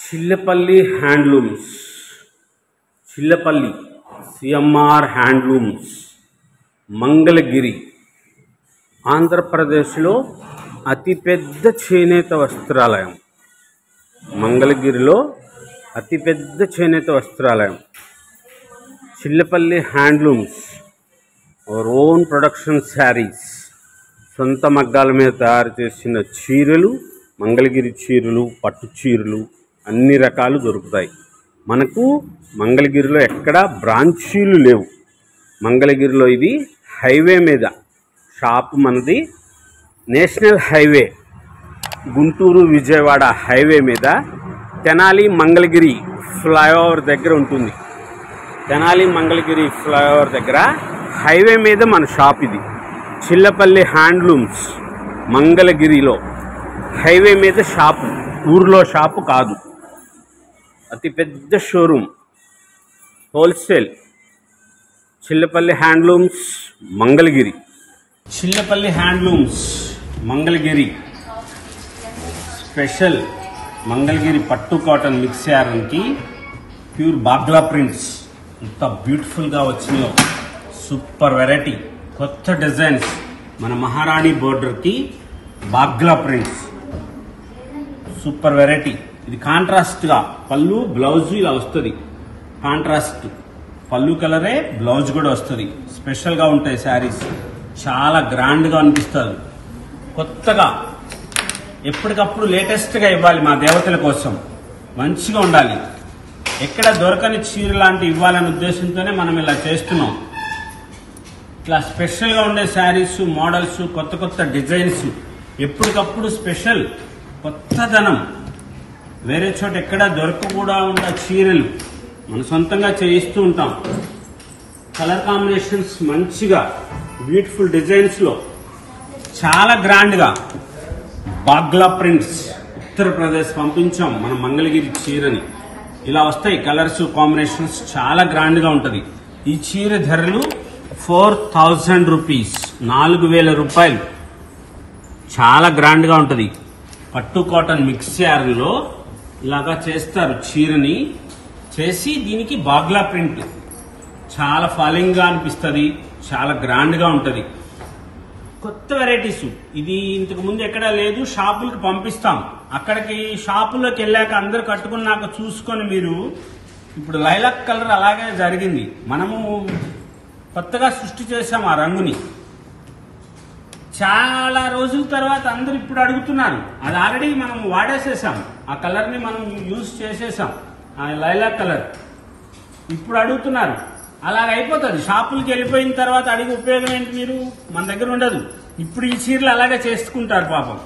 Chillapalli handlooms, Chillapalli CMR handlooms, Mangalagiri, ఆంధ్రప్రదేశ్లో అతిపెద్ద చేనేత వస్త్రాలయం. మంగళగిరిలో అతిపెద్ద చేనేత వస్త్రాలయం Chillapalli handlooms. Our own production saris, సొంత మగ్గాల మీద తయారు చేసిన చీరలు, మంగళగిరి చీరలు, పట్టు చీరలు అన్ని రకాలు దొరుకుతాయి. మనకు మంగళగిరిలో ఎక్కడా బ్రాంచీలు లేవు. మంగళగిరిలో ఇది హైవే మీద షాపు. మనది national highway, Guntur Vijayawada highway మీద తెనాలి మంగళగిరి ఫ్లైఓవర్ దగ్గర ఉంటుంది. తెనాలి మంగళగిరి ఫ్లైఓవర్ దగ్గర హైవే మీద మన షాప్ ఇది. చిల్లపల్లి హ్యాండ్లూమ్స్ మంగళగిరిలో హైవే మీద షాపు, ఊర్లో షాపు కాదు. అతిపెద్ద showroom, wholesale. Chillapalli handlooms Mangalagiri. Chillapalli handlooms Mangalagiri special Mangalagiri పట్టు కాటన్ మిక్స్ యారన్కి ప్యూర్ బాగ్లా ప్రింట్స్ ఎంత బ్యూటిఫుల్గా వచ్చినాయో. సూపర్ వెరైటీ, కొత్త డిజైన్స్. మన మహారాణి బోర్డర్కి బాగ్లా ప్రింట్స్, సూపర్ వెరైటీ. ఇది కాంట్రాస్ట్గా పళ్ళు బ్లౌజ్ ఇలా వస్తుంది. కాంట్రాస్ట్ పళ్ళు కలరే బ్లౌజ్ కూడా వస్తుంది. స్పెషల్గా ఉంటాయి శారీస్, చాలా గ్రాండ్గా అనిపిస్తుంది. కొత్తగా ఎప్పటికప్పుడు లేటెస్ట్గా ఇవ్వాలి మా దేవతల కోసం, మంచిగా ఉండాలి. ఎక్కడ దొరకని చీర లాంటి ఇవ్వాలనే ఉద్దేశంతోనే మనం ఇలా చేస్తున్నాం. ఇట్లా స్పెషల్గా ఉండే శారీస్, మోడల్స్, కొత్త కొత్త డిజైన్స్, ఎప్పటికప్పుడు స్పెషల్ కొత్తదనం. వేరే చోట ఎక్కడ దొరకకుండా ఉన్న చీరలు మన సొంతంగా చేయిస్తూ ఉంటాం. కలర్ కాంబినేషన్స్ మంచిగా, బ్యూటిఫుల్ డిజైన్స్లో చాలా గ్రాండ్గా బాగ్లా ప్రింట్స్ ఉత్తరప్రదేశ్ పంపించాం మన మంగళగిరి చీరని. ఇలా వస్తాయి కలర్స్ కాంబినేషన్స్, చాలా గ్రాండ్గా ఉంటుంది. ఈ చీర ధరలు 4000 రూపీస్, 4000 రూపాయలు. చాలా గ్రాండ్గా ఉంటుంది. పట్టు కాటన్ మిక్స్ యార్న్లో ఇలాగా చేస్తారు. చీరని చేసి దీనికి బాగ్లా ప్రింట్ చాలా ఫాలింగ్గా అనిపిస్తుంది, చాలా గ్రాండ్గా ఉంటుంది. కొత్త వెరైటీస్. ఇది ఇంతకు ముందు ఎక్కడా లేదు. షాపులకు పంపిస్తాం. అక్కడికి షాపులోకి వెళ్ళాక అందరు కట్టుకున్నాక చూసుకొని మీరు, ఇప్పుడు లైలాక్ కలర్ అలాగే జరిగింది. మనము కొత్తగా సృష్టి చేసాం ఆ రంగుని. చాలా రోజుల తర్వాత అందరు ఇప్పుడు అడుగుతున్నారు. అది ఆల్రెడీ మనం వాడేసేసాం, ఆ కలర్ని మనం యూజ్ చేసేసాం, ఆ లైలాక్ కలర్. ఇప్పుడు అడుగుతున్నారు. అలాగ అయిపోతుంది. షాపులకి వెళ్ళిపోయిన తర్వాత అడిగి ఉపయోగం ఏంటి? మీరు మన దగ్గర ఉండదు. ఇప్పుడు ఈ చీరలు అలాగే చేసుకుంటారు పాపం.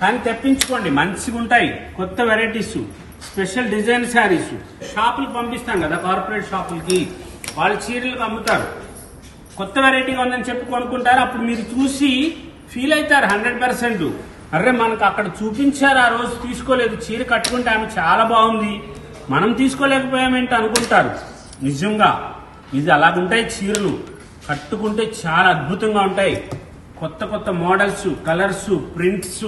కానీ తెప్పించుకోండి, మంచిగా ఉంటాయి. కొత్త వెరైటీస్, స్పెషల్ డిజైన్ శారీస్. షాపులకు పంపిస్తాం కదా, కార్పొరేట్ షాపులకి, వాళ్ళు చీరలకు అమ్ముతారు. కొత్త వెరైటీగా ఉందని చెప్పి కొనుక్కుంటారు. అప్పుడు మీరు చూసి ఫీల్ అవుతారు 100%. అర్రే మనకు అక్కడ చూపించారు, ఆ రోజు తీసుకోలేదు, చీర కట్టుకుంటే ఆమె చాలా బాగుంది, మనం తీసుకోలేకపోయామేంటి అనుకుంటారు. నిజంగా ఇది అలాగుంటాయి చీరలు. కట్టుకుంటే చాలా అద్భుతంగా ఉంటాయి. కొత్త కొత్త మోడల్స్, కలర్స్, ప్రింట్స్,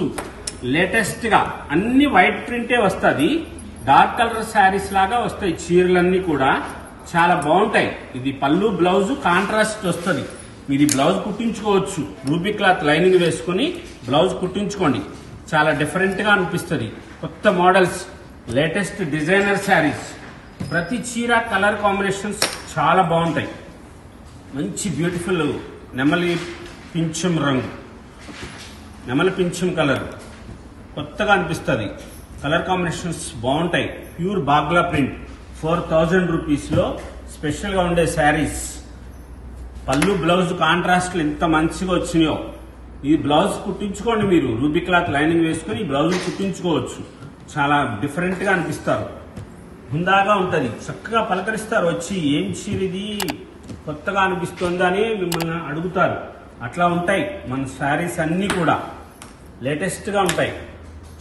లేటెస్ట్గా అన్ని వైట్ ప్రింటే వస్తుంది. డార్క్ కలర్ శారీస్ లాగా వస్తాయి చీరలన్నీ కూడా, చాలా బాగుంటాయి. ఇది పళ్ళు బ్లౌజ్ కాంట్రాస్ట్ వస్తుంది. మీరు బ్లౌజ్ కుట్టించుకోవచ్చు. రూబీ క్లాత్ లైనింగ్ వేసుకుని బ్లౌజ్ కుట్టించుకోండి, చాలా డిఫరెంట్గా అనిపిస్తుంది. కొత్త మోడల్స్, లేటెస్ట్ డిజైనర్ శారీస్. ప్రతి చీర కలర్ కాంబినేషన్స్ చాలా బాగుంటాయి. మంచి బ్యూటిఫుల్ నెమలి పింఛం రంగు, నెమలి పింఛం కలర్ కొత్తగా అనిపిస్తుంది. కలర్ కాంబినేషన్స్ బాగుంటాయి. ప్యూర్ బాగ్లా ప్రింట్ 4000 రూపీస్లో స్పెషల్గా ఉండే శారీస్. పళ్ళు బ్లౌజ్ కాంట్రాస్ట్లు ఎంత మంచిగా వచ్చినాయో. ఈ బ్లౌజ్ కుట్టించుకోండి మీరు. రూబీ క్లాత్ లైనింగ్ వేసుకుని ఈ బ్లౌజ్ కుట్టించుకోవచ్చు. చాలా డిఫరెంట్గా అనిపిస్తారు. హుందాగా ఉంటుంది. చక్కగా పలకరిస్తారు వచ్చి, ఏం చీరిది కొత్తగా అనిపిస్తుందా అని మిమ్మల్ని అడుగుతారు. అట్లా ఉంటాయి మన శారీస్ అన్నీ కూడా, లేటెస్ట్గా ఉంటాయి.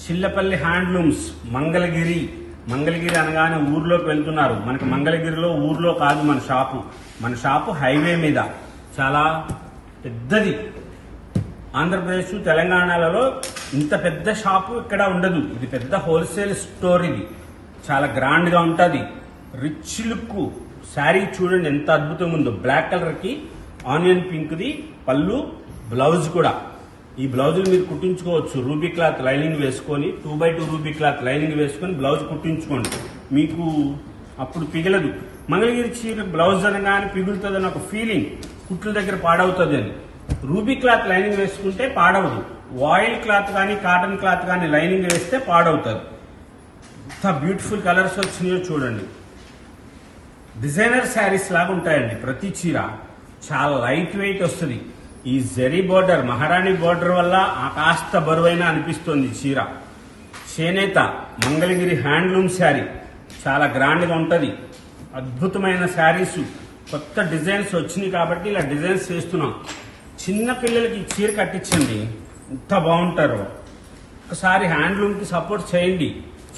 చిల్లపల్లి హ్యాండ్లూమ్స్ మంగళగిరి. మంగళగిరి అనగానే ఊర్లోకి వెళ్తున్నారు. మనకి మంగళగిరిలో ఊర్లో కాదు మన షాపు. మన షాపు హైవే మీద, చాలా పెద్దది. ఆంధ్రప్రదేశ్ తెలంగాణలలో ఇంత పెద్ద షాపు ఇక్కడ ఉండదు. ఇది పెద్ద హోల్సేల్ స్టోర్. ఇది చాలా గ్రాండ్ గా ఉంటది. రిచ్ లుక్ శారీ చూడండి ఎంత అద్భుతంగా ఉందో. బ్లాక్ కలర్ కి ఆనియన్ పింక్ ది పళ్ళు, బ్లౌజ్ కూడా. ఈ బ్లౌజులు మీరు కుట్టించుకోవచ్చు. రూబీ క్లాత్ లైనింగ్ వేసుకొని 2x2 రూబీ క్లాత్ లైనింగ్ వేసుకొని బ్లౌజ్ కుట్టించుకోండి. మీకు అప్పుడు పిగలదు. మంగళగిరి చీర బ్లౌజ్ అనగానే పిగులుతుందని ఒక ఫీలింగ్, కుట్ల దగ్గర పాడవుతుంది అని. రూబీ క్లాత్ లైనింగ్ వేసుకుంటే పాడవదు. ఆయిల్ క్లాత్ కానీ కాటన్ క్లాత్ కానీ లైనింగ్ వేస్తే పాడవుతుంది. ఎంత బ్యూటిఫుల్ కలర్స్ వచ్చినాయో చూడండి. డిజైనర్ శారీస్ లాగా ఉంటాయండి ప్రతి చీర. చాలా లైట్ వెయిట్ వస్తుంది. ఈ జరీ బోర్డర్, మహారాణి బోర్డర్ వల్ల కాస్త బరువైనా అనిపిస్తుంది చీర. చేనేత మంగళగిరి హ్యాండ్లూమ్ శారీ చాలా గ్రాండ్ గా ఉంటది. అద్భుతమైన శారీస్, కొత్త డిజైన్స్ వచ్చినాయి కాబట్టి ఇలా డిజైన్స్ చేస్తున్నాం. చిన్న పిల్లలకి చీర కట్టించండి, ఎంత బాగుంటారో. ఒకసారి హ్యాండ్లూమ్ కి సపోర్ట్ చేయండి,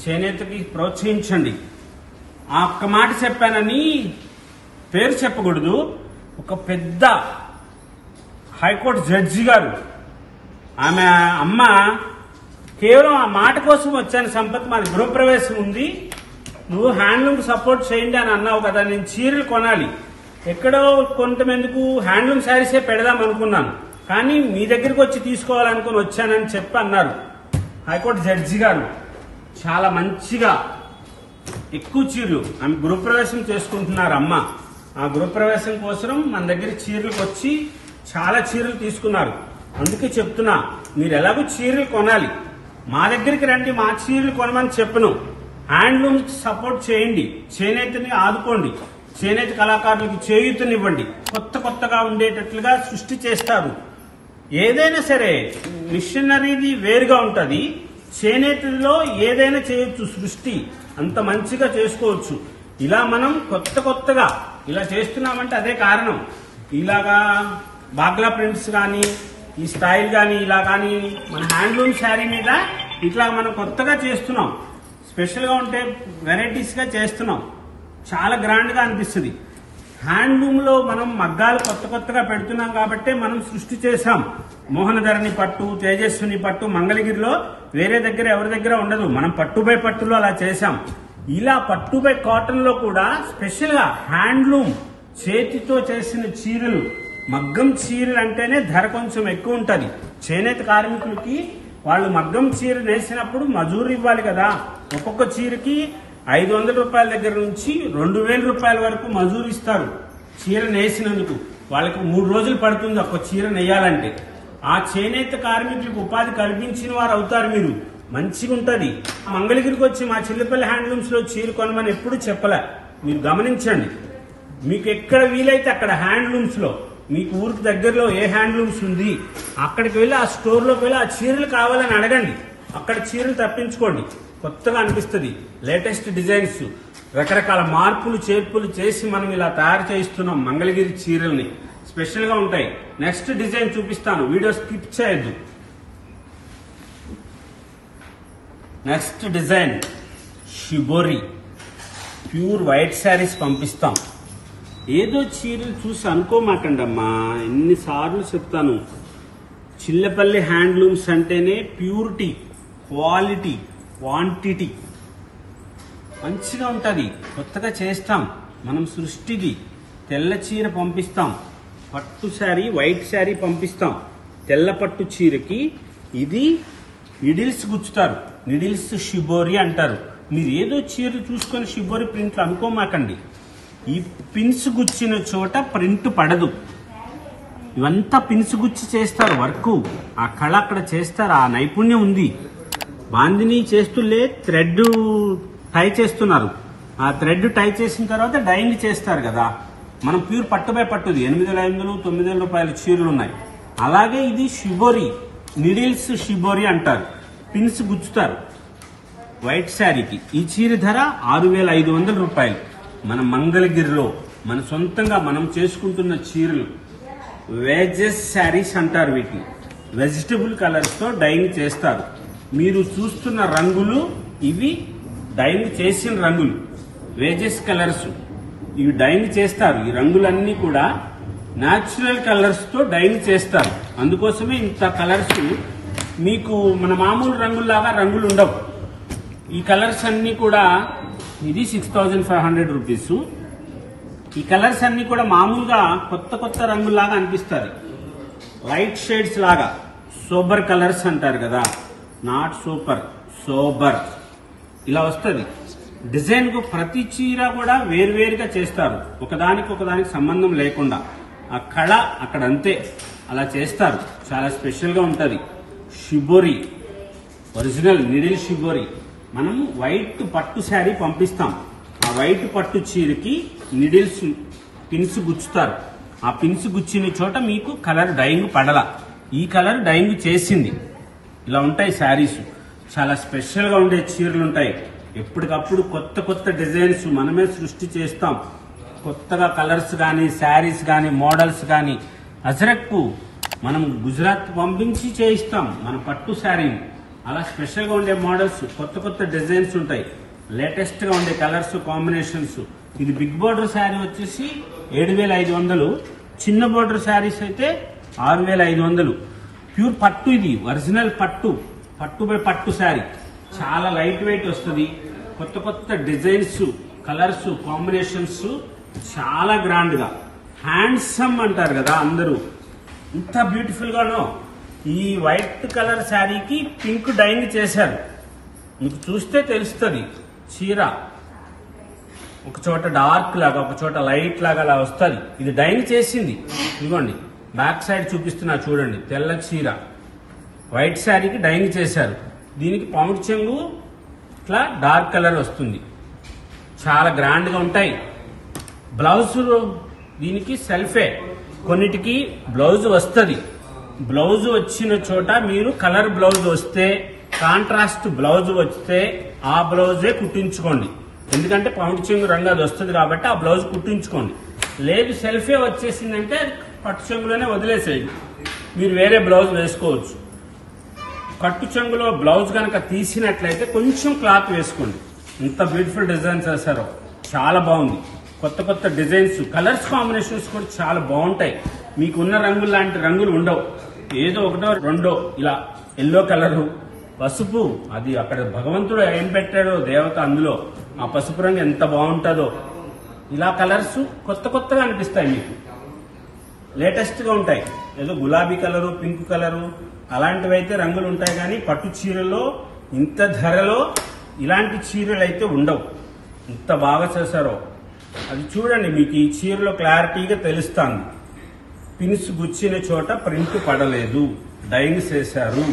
చేనేతకి ప్రోత్సహించండి. ఆ ఒక్క మాట చెప్పానని పేరు చెప్పకూడదు. ఒక పెద్ద హైకోర్టు జడ్జి గారు, ఆమె అమ్మ కేవలం ఆ మాట కోసం వచ్చాను, సంపత్ మాది గృహప్రవేశం ఉంది, నువ్వు హ్యాండ్లూమ్ సపోర్ట్ చేయండి అని అన్నావు కదా, నేను చీరలు కొనాలి, ఎక్కడో కొంతమందికి హ్యాండ్లూమ్ శారీసే పెడదాం అనుకున్నాను, కానీ మీ దగ్గరికి వచ్చి తీసుకోవాలనుకుని వచ్చానని చెప్పి అన్నారు హైకోర్టు జడ్జి గారు. చాలా మంచిగా ఎక్కువ చీరలు ఆమె గృహప్రవేశం చేసుకుంటున్నారు అమ్మ. ఆ గృహప్రవేశం కోసం మన దగ్గర చీరలకు వచ్చి చాలా చీరలు తీసుకున్నారు. అందుకే చెప్తున్నా, మీరు ఎలాగో చీరలు కొనాలి, మా దగ్గరికి రండి, మా చీరలు కొనమని చెప్పను. హ్యాండ్లూమ్ సపోర్ట్ చేయండి, చేనేతని ఆదుకోండి, చేనేత కళాకారులకు చేయూతనివ్వండి. కొత్తగా ఉండేటట్లుగా సృష్టి చేస్తారు. ఏదైనా సరే మిషనరీది వేరుగా ఉంటది, చేనేతలో ఏదైనా చేయొచ్చు. సృష్టి అంత మంచిగా చేసుకోవచ్చు. ఇలా మనం కొత్తగా ఇలా చేస్తున్నామంటే అదే కారణం. ఇలాగా బాగ్లా ప్రింట్స్ కానీ, ఈ స్టైల్ కానీ, ఇలా కానీ మన హ్యాండ్లూమ్ శారీ మీద ఇట్లా మనం కొత్తగా చేస్తున్నాం. స్పెషల్ గా ఉంటే వెరైటీస్ గా చేస్తున్నాం. చాలా గ్రాండ్ గా అనిపిస్తుంది. హ్యాండ్లూమ్ లో మనం మగ్గాలు కొత్తగా పెడుతున్నాం కాబట్టి మనం సృష్టి చేశాం. మోహనధరణి పట్టు, తేజస్విని పట్టు మంగళగిరిలో వేరే దగ్గర ఎవరి దగ్గర ఉండదు. మనం పట్టుబై పట్టులో అలా చేశాం. ఇలా పట్టుబై కాటన్ లో కూడా స్పెషల్ గా హ్యాండ్లూమ్ చేతితో చేసిన చీరలు, మగ్గం చీరలు అంటేనే ధర కొంచెం ఎక్కువ ఉంటది. చేనేత కార్మికులకి వాళ్ళు మగ్గం చీర నేసినప్పుడు మజూరు ఇవ్వాలి కదా. ఒక్కొక్క చీరకి 500 రూపాయల దగ్గర నుంచి 2000 రూపాయల వరకు మజూరు ఇస్తారు చీర నేసినందుకు. వాళ్ళకి 3 రోజులు పడుతుంది ఒక చీర నెయ్యాలంటే. ఆ చేనేత కార్మికులకు ఉపాధి కల్పించిన వారు అవుతారు మీరు. మంచిగా ఉంటది. మంగళగిరికి వచ్చి మా చిల్లపల్లి హ్యాండ్లూమ్స్ లో చీర కొనమని ఎప్పుడు చెప్పలే. మీరు గమనించండి. మీకు ఎక్కడ వీలైతే అక్కడ హ్యాండ్లూమ్స్ లో, మీకు ఊరికి దగ్గరలో ఏ హ్యాండ్లూమ్స్ ఉంది అక్కడికి వెళ్ళి ఆ స్టోర్ లోకి వెళ్ళి ఆ చీరలు కావాలని అడగండి. అక్కడ చీరలు తప్పించుకోండి. కొత్తగా అనిపిస్తుంది. లేటెస్ట్ డిజైన్స్, రకరకాల మార్పులు చేర్పులు చేసి మనం ఇలా తయారు చేయిస్తున్నాం మంగళగిరి చీరల్ని. స్పెషల్ గా ఉంటాయి. నెక్స్ట్ డిజైన్ చూపిస్తాను, వీడియో స్కిప్ చేయొద్దు. Next design shibori pure white saris పంపిస్తాం. ఏదో చీరలు చూసి అనుకోమాకండి అమ్మా, ఎన్నిసార్లు చెప్తాను. చిల్లపల్లి హ్యాండ్లూమ్స్ అంటేనే ప్యూరిటీ, క్వాలిటీ, క్వాంటిటీ మంచిగా ఉంటుంది. కొత్తగా చేస్తాం మనం. సృష్టికి తెల్ల చీర పంపిస్తాం, పట్టు శారీ, వైట్ శారీ పంపిస్తాం. తెల్ల పట్టు చీరకి ఇది నిడిల్స్ గుచ్చుతారు, నిడిల్స్ షిబోరి అంటారు. మీరు ఏదో చీరలు చూసుకొని షిబోరి ప్రింట్లు అనుకోమాకండి. ఈ పిన్స్ గుచ్చిన చోట ప్రింట్ పడదు. ఇవంతా పిన్స్ గుచ్చి చేస్తారు వర్క్. ఆ కళ అక్కడ చేస్తారు, ఆ నైపుణ్యం ఉంది. బాందిని చేస్తులే థ్రెడ్ టై చేస్తున్నారు. ఆ థ్రెడ్ టై చేసిన తర్వాత డైయింగ్ చేస్తారు కదా. మనం ప్యూర్ పట్టుబై పట్టుది 8500, 9000 రూపాయల చీరలు ఉన్నాయి. అలాగే ఇది షిబోరి, నిడిల్స్ షిబోరి అంటారు. పిన్స్ గుచ్చుతారు వైట్ శారీకి. ఈ చీర ధర 6500 రూపాయలు. మన మంగళగిరిలో మన సొంతంగా మనం చేసుకుంటున్న చీరలు వేజెస్ శారీస్ అంటారు. వీటిని వెజిటబుల్ కలర్స్ తో డైయింగ్ చేస్తారు. మీరు చూస్తున్న రంగులు ఇవి డైయింగ్ చేసిన రంగులు, వేజెస్ కలర్స్. ఇవి డైయింగ్ చేస్తారు. ఈ రంగులన్నీ కూడా న్యాచురల్ కలర్స్ తో డైయింగ్ చేస్తారు. అందుకోసమే ఇంత కలర్స్. మీకు మన మామూలు రంగుల్లాగా రంగులు ఉండవు. ఈ కలర్స్ అన్ని కూడా ఇది 6500 రూపీస్. ఈ కలర్స్ అన్ని కూడా మామూలుగా కొత్త కొత్త రంగుల్లాగా అనిపిస్తుంది, లైట్ షేడ్స్ లాగా. సోబర్ కలర్స్ అంటారు కదా, నాట్ సూపర్, సోబర్ ఇలా వస్తుంది. డిజైన్ కు ప్రతి చీర కూడా వేరువేరుగా చేస్తారు, ఒకదానికి సంబంధం లేకుండా. ఆ కళ అక్కడ అంతే, అలా చేస్తారు. చాలా స్పెషల్ గా ఉంటది. Shibori original needle shibori. మనం వైట్ పట్టు శారీ పంపిస్తాం. ఆ వైట్ పట్టు చీరకి నిడిల్స్ పిన్స్ గుచ్చుతారు. ఆ పిన్స్ గుచ్చిన చోట మీకు కలర్ డైయింగ్ పడల. ఈ కలర్ డైయింగ్ చేసింది. ఇలా ఉంటాయి శారీస్. చాలా స్పెషల్ గా ఉండే చీరలు ఉంటాయి. ఎప్పటికప్పుడు కొత్త కొత్త డిజైన్స్ మనమే సృష్టి చేస్తాం. కొత్తగా కలర్స్ కానీ, శారీస్ కానీ, మోడల్స్ కానీ. అజరక్కు మనం గుజరాత్ పంపించి చేయిస్తాం మన పట్టు శారీని. అలా స్పెషల్ గా ఉండే మోడల్స్, కొత్త కొత్త డిజైన్స్ ఉంటాయి. లేటెస్ట్ గా ఉండే కలర్స్ కాంబినేషన్స్. ఇది బిగ్ బోర్డర్ శారీ వచ్చేసి 7500. చిన్న బోర్డర్ శారీస్ అయితే 6500. ప్యూర్ పట్టు, ఇది ఒరిజినల్ పట్టు, పట్టు బై పట్టు శారీ. చాలా లైట్ వెయిట్ వస్తుంది. కొత్త కొత్త డిజైన్స్, కలర్స్, కాంబినేషన్స్ చాలా గ్రాండ్ గా. హ్యాండ్సమ్ అంటారు కదా అందరూ, ఇంత బ్యూటిఫుల్ గానో. ఈ వైట్ కలర్ శారీకి పింక్ డైయింగ్ చేశారు. మీకు చూస్తే తెలుస్తుంది. చీర ఒక చోట డార్క్ లాగా, ఒక చోట లైట్ లాగా అలా వస్తుంది. ఇది డైయింగ్ చేసింది. ఇదిగోండి బ్యాక్ సైడ్ చూపిస్తున్నా చూడండి. తెల్ల చీర వైట్ శారీకి డైయింగ్ చేశారు. దీనికి పౌండ్ చెంగు ఇట్లా డార్క్ కలర్ వస్తుంది. చాలా గ్రాండ్ గా ఉంటాయి. బ్లౌజ్ దీనికి సెల్ఫే, కొన్నిటికి బ్లౌజ్ వస్తుంది. బ్లౌజ్ వచ్చిన చోట మీరు కలర్ బ్లౌజ్ వస్తే, కాంట్రాస్ట్ బ్లౌజ్ వస్తే ఆ బ్లౌజే కుట్టించుకోండి. ఎందుకంటే పౌండ్ చెంగు రంగు అది వస్తుంది కాబట్టి ఆ బ్లౌజ్ కుట్టించుకోండి. లేదు సెల్ఫే వచ్చేసిందంటే పట్టు చెంగులోనే వదిలేసేయండి. మీరు వేరే బ్లౌజ్ వేసుకోవచ్చు. కట్టు చెంగులో బ్లౌజ్ కనుక తీసినట్లయితే కొంచెం క్లాత్ వేసుకోండి. ఇంత బ్యూటిఫుల్ డిజైన్స్ వేశారో, చాలా బాగుంది. కొత్త కొత్త డిజైన్స్, కలర్స్ కాంబినేషన్స్ కూడా చాలా బాగుంటాయి. మీకున్న రంగులు లాంటి రంగులు ఉండవు. ఏదో ఒకటో రెండో ఇలా ఎల్లో కలరు, పసుపు, అది అక్కడ భగవంతుడు ఏం పెట్టాడో దేవత అందులో. ఆ పసుపు రంగు ఎంత బాగుంటుందో. ఇలా కలర్స్ కొత్త కొత్తగా అనిపిస్తాయి మీకు, లేటెస్ట్ గా ఉంటాయి. ఏదో గులాబీ కలరు, పింక్ కలరు అలాంటివి అయితే రంగులు ఉంటాయి. కానీ పట్టు చీరలో ఇంత ధరలో ఇలాంటి చీరలు అయితే ఉండవు. ఇంత బాగా చేశారో అది చూడండి. మీకు ఈ చీరలో క్లారిటీగా తెలుస్తుంది. పిన్స్ గుచ్చిన చోట ప్రింట్ పడలేదు, డైయింగ్ చేశారు.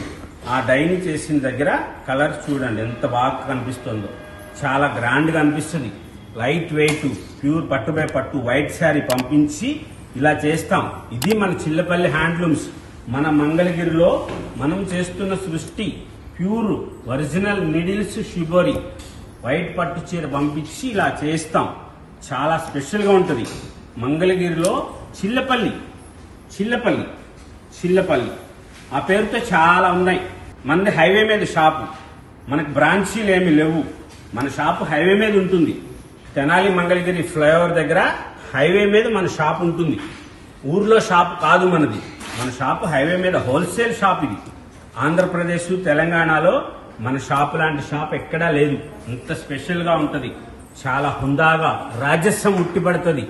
ఆ డైయింగ్ చేసిన దగ్గర కలర్ చూడండి ఎంత బాగా కనిపిస్తుందో. చాలా గ్రాండ్ గా అనిపిస్తుంది. లైట్ వెయిట్, ప్యూర్ పట్టు బై పట్టు వైట్ శారీ పంపించి ఇలా చేస్తాం. ఇది మన చిల్లపల్లి హ్యాండ్లూమ్స్, మన మంగళగిరిలో మనం చేస్తున్న సృష్టి. Pure original needles shibori white పట్టు చీర పంపించి ఇలా చేస్తాం. చాలా స్పెషల్ గా ఉంటుంది. మంగళగిరిలో చిల్లపల్లి చిల్లపల్లి చిల్లపల్లి ఆ పేరుతో చాలా ఉన్నాయి. మనది హైవే మీద షాపు, మనకు బ్రాంచీలు ఏమీ లేవు. మన షాపు హైవే మీద ఉంటుంది. తెనాలి మంగళగిరి ఫ్లైఓవర్ దగ్గర హైవే మీద మన షాప్ ఉంటుంది. ఊర్లో షాప్ కాదు మనది. మన షాపు హైవే మీద హోల్సేల్ షాప్. ఇది ఆంధ్రప్రదేశ్, తెలంగాణలో మన షాపు లాంటి షాప్ ఎక్కడా లేదు. అంత స్పెషల్ గా ఉంటది. చాలా హుందాగా రాజస్వం ఉట్టిపడుతుంది.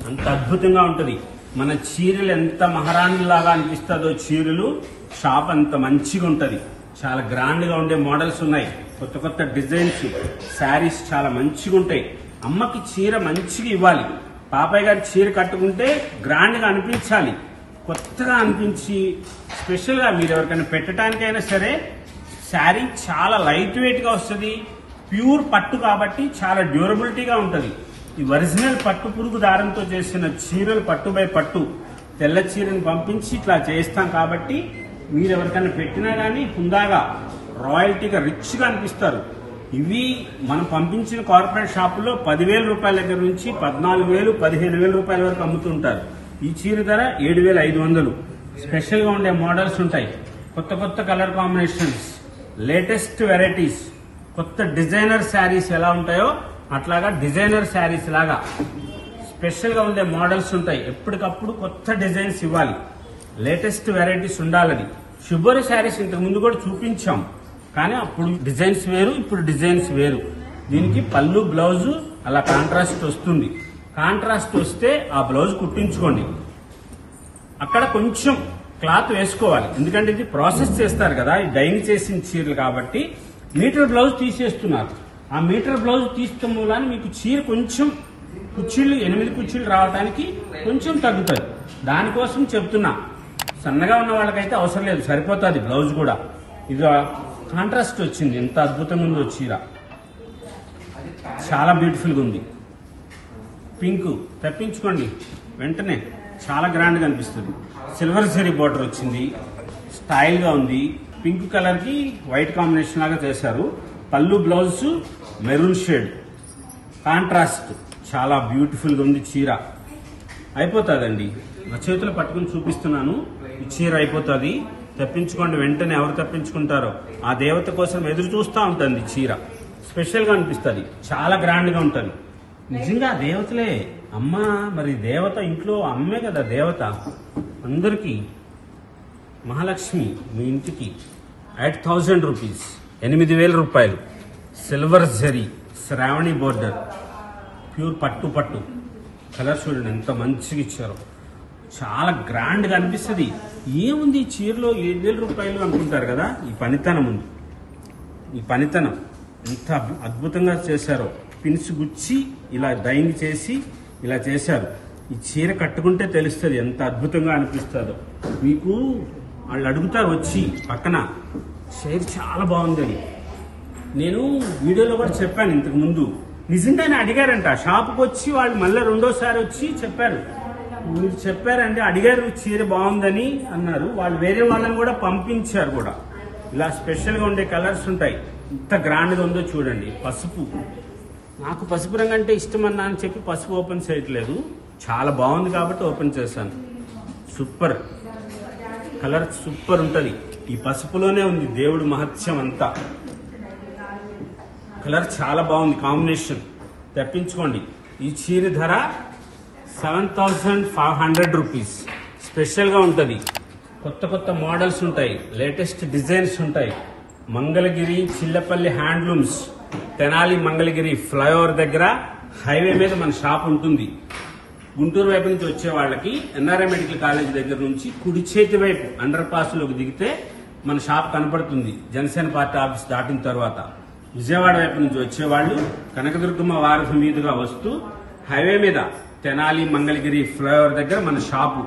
అంత అద్భుతంగా ఉంటది. మన చీరలు ఎంత మహారాణిలాగా అనిపిస్తుందో చీరలు, షాప్ అంత మంచిగా ఉంటది. చాలా గ్రాండ్ గా ఉండే మోడల్స్ ఉన్నాయి. కొత్త కొత్త డిజైన్స్, శారీస్ చాలా మంచిగా ఉంటాయి. అమ్మకి చీర మంచిగా ఇవ్వాలి. పాపయ్య గారి చీర కట్టుకుంటే గ్రాండ్ గా అనిపించాలి, కొత్తగా అనిపించి స్పెషల్ గా మీరు ఎవరికైనా పెట్టడానికైనా సరే. శారీ చాలా లైట్ వెయిట్ గా వస్తుంది. ప్యూర్ పట్టు కాబట్టి చాలా డ్యూరబిలిటీగా ఉంటుంది. ఈ ఒరిజినల్ పట్టు పురుగు దారంతో చేసిన చీరలు పట్టు బై పట్టు. తెల్ల చీరని పంపించి ఇట్లా చేస్తాం కాబట్టి మీరు ఎవరికైనా పెట్టినా కానీ హుందాగా, రాయల్టీగా, రిచ్ గా అనిపిస్తారు. ఇవి మనం పంపించిన కార్పొరేట్ షాపుల్లో 10,000 రూపాయల దగ్గర నుంచి 14,000, 15,000 రూపాయల వరకు అమ్ముతుంటారు. ఈ చీర ధర 7,500. స్పెషల్ గా ఉండే మోడల్స్ ఉంటాయి. కొత్త కొత్త కలర్ కాంబినేషన్స్, లేటెస్ట్ వెరైటీస్, కొత్త డిజైనర్ శారీస్ ఎలా ఉంటాయో అట్లాగా డిజైనర్ శారీస్ లాగా స్పెషల్ గా ఉండే మోడల్స్ ఉంటాయి. ఎప్పటికప్పుడు కొత్త డిజైన్స్ ఇవ్వాలి, లేటెస్ట్ వెరైటీస్ ఉండాలని. షిబోరి శారీస్ ఇంతకు ముందు కూడా చూపించాం. కానీ అప్పుడు డిజైన్స్ వేరు, ఇప్పుడు డిజైన్స్ వేరు. దీనికి పళ్ళు బ్లౌజు అలా కాంట్రాస్ట్ వస్తుంది. కాంట్రాస్ట్ వస్తే ఆ బ్లౌజ్ కుట్టించుకోండి. అక్కడ కొంచెం క్లాత్ వేసుకోవాలి, ఎందుకంటే ఇది ప్రాసెస్ చేస్తారు కదా, ఈ డైయింగ్ చేసిన చీరలు కాబట్టి మీటర్ బ్లౌజ్ తీసేస్తున్నారు. ఆ మీటర్ బ్లౌజ్ తీస్తే మూలాన్ని మీకు చీర కొంచెం కుచ్చిళ్ళు 8 కుచ్చిళ్ళు రావడానికి కొంచెం తగ్గుతుంది. దానికోసం చెప్తున్నా. సన్నగా ఉన్న వాళ్ళకైతే అవసరం లేదు, సరిపోతుంది బ్లౌజ్ కూడా. ఇది కాంట్రాస్ట్ వచ్చింది, ఎంత అద్భుతంగా ఉందో చీర, చాలా బ్యూటిఫుల్గా ఉంది. పింక్ తెప్పించుకోండి వెంటనే, చాలా గ్రాండ్గా అనిపిస్తుంది. సిల్వర్ జరీ బోర్డర్ వచ్చింది, స్టైల్గా ఉంది. పింక్ కలర్కి వైట్ కాంబినేషన్ లాగా చేశారు. పళ్ళు బ్లౌజ్ మెరూన్ షేడ్ కాంట్రాస్ట్, చాలా బ్యూటిఫుల్గా ఉంది చీర. అయిపోతుందండి, నా చేతులు పట్టుకుని చూపిస్తున్నాను. ఈ చీర అయిపోతుంది, తెప్పించుకోండి వెంటనే. ఎవరు తెప్పించుకుంటారో ఆ దేవత కోసం ఎదురు చూస్తూ ఉంటుంది. చీర స్పెషల్గా అనిపిస్తుంది, చాలా గ్రాండ్గా ఉంటుంది. నిజంగా దేవతలే అమ్మ, మరి దేవత ఇంట్లో అమ్మే కదా దేవత అందరికీ. మహాలక్ష్మి మీ ఇంటికి 8,000 రూపీస్, 8,000 రూపాయలు. Silver zari Shravani border, pure పట్టు కలర్ చూడండి ఎంత మంచిగా ఇచ్చారో, చాలా గ్రాండ్గా అనిపిస్తుంది. ఏముంది ఈ చీరలో 7,000 రూపాయలు అనుకుంటారు కదా, ఈ పనితనం ఉంది. ఈ పనితనం ఎంత అద్భుతంగా చేశారో, పిన్స్ గుచ్చి ఇలా డైయింగ్ చేసి ఇలా చేశారు. ఈ చీర కట్టుకుంటే తెలుస్తుంది ఎంత అద్భుతంగా అనిపిస్తుందో మీకు. వాళ్ళు అడుగుతారు వచ్చి పక్కన, చీర చాలా బాగుందని. నేను వీడియోలో కూడా చెప్పాను ఇంతకు ముందు. నిజంగానే అడిగారంట, షాప్కి వచ్చి వాళ్ళు మళ్ళీ రెండోసారి వచ్చి చెప్పారు. మీరు చెప్పారంటే అడిగారు చీర బాగుందని అన్నారు. వాళ్ళు వేరే వాళ్ళని కూడా పంపించారు కూడా. ఇలా స్పెషల్గా ఉండే కలర్స్ ఉంటాయి. ఎంత గ్రాండ్గా ఉందో చూడండి. పసుపు, నాకు పసుపు రంగు అంటే ఇష్టం అన్నా అని చెప్పి పసుపు ఓపెన్ చేయట్లేదు, చాలా బాగుంది కాబట్టి ఓపెన్ చేశాను. సూపర్ కలర్, సూపర్ ఉంటుంది. ఈ పసుపులోనే ఉంది దేవుడు మహత్యం అంతా. కలర్ చాలా బాగుంది, కాంబినేషన్. తెప్పించుకోండి. ఈ చీర ధర 7,500 రూపీస్. స్పెషల్గా ఉంటుంది, కొత్త మోడల్స్ ఉంటాయి, లేటెస్ట్ డిజైన్స్ ఉంటాయి. మంగళగిరి చిల్లపల్లి హ్యాండ్లూమ్స్, తెనాలి మంగళగిరి ఫ్లైఓవర్ దగ్గర హైవే మీద మన షాప్ ఉంటుంది. గుంటూరు వైపు నుంచి వచ్చే వాళ్ళకి ఎన్ఆర్ఐ మెడికల్ కాలేజ్ దగ్గర నుంచి కుడి చేతి వైపు అండర్ పాస్ లోకి దిగితే మన షాప్ కనపడుతుంది. జనసేన పార్టీ ఆఫీస్ దాటిన తర్వాత. విజయవాడ వైపు నుంచి వచ్చేవాళ్ళు కనకదుర్గమ్మ వారధి మీదుగా వస్తూ హైవే మీద తెనాలి మంగళగిరి ఫ్లైఓవర్ దగ్గర మన షాపు.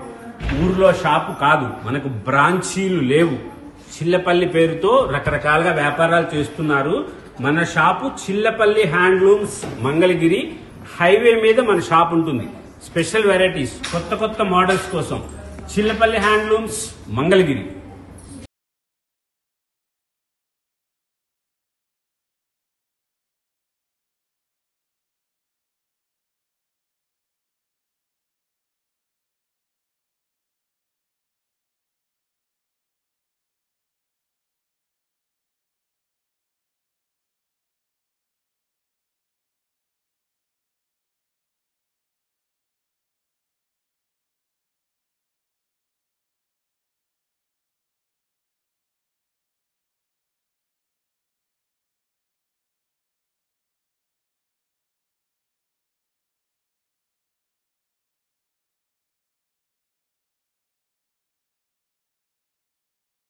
ఊర్లో షాపు కాదు, మనకు బ్రాంచీలు లేవు. చిల్లపల్లి పేరుతో రకరకాలుగా వ్యాపారాలు చేస్తున్నారు. మన shop Chillapalli handlooms Mangalagiri, highway మీద మన షాప్ ఉంటుంది. స్పెషల్ వెరైటీస్, కొత్త మోడల్స్ కోసం చిల్లపల్లి హ్యాండ్లూమ్స్ మంగళగిరి.